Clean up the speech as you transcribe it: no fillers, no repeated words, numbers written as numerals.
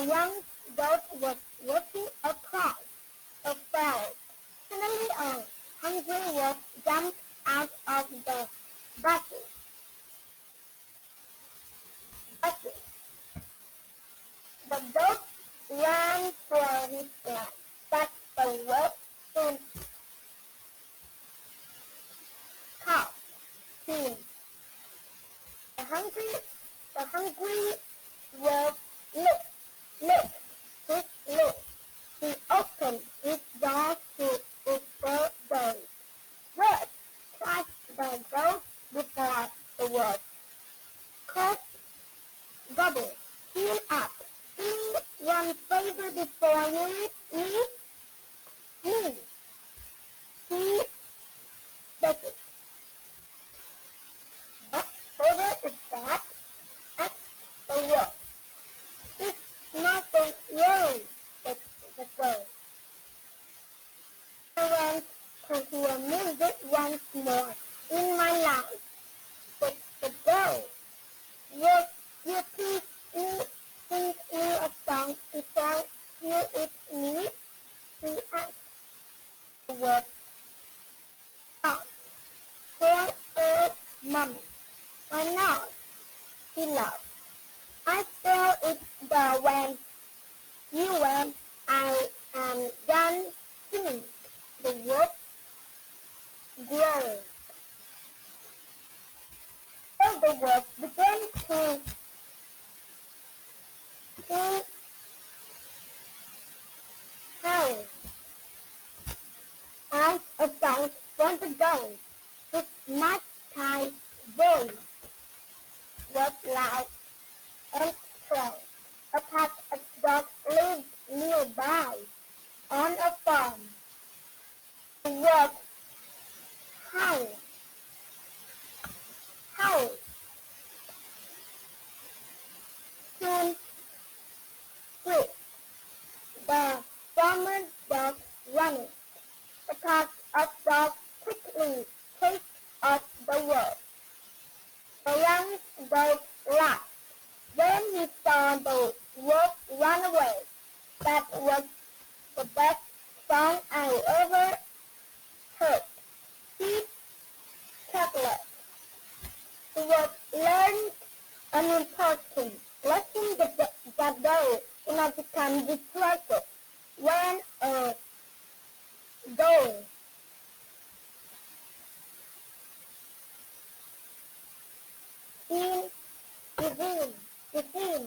young goat was walking across a field. Suddenly a hungry wolf jumped out of the bushes. The goat ran for his life, but the wolf soon caught him. The hungry wolf licked his lips. He opened his jaws to whisper the word, tried the goat before the wolf. Could gobble him up. Do one favor before you eat me. He begged. What favor is that? Asked the wolf. It's nothing really, said the goat. I want to hear music once more in my life, said the goat. Would you please sing me a song before you eat me? He asked the wolf. Oh, poor mommy. Why not? He laughed. I saw it when I am done singing. The wolf growled. So the wolf began to howl as a song from the goat. His nighttime voice was loud and strong. A pack of dogs lived nearby on a farm. The wolf howled, howled. Soon quit. The farmer's dog running. The pack of dogs quickly chased off the wolf. The young goat laughed. When he saw the wolf run away, that was the best song I ever heard. He chuckled. The wolf learned an important lesson that they do not become distracted when a goal is within.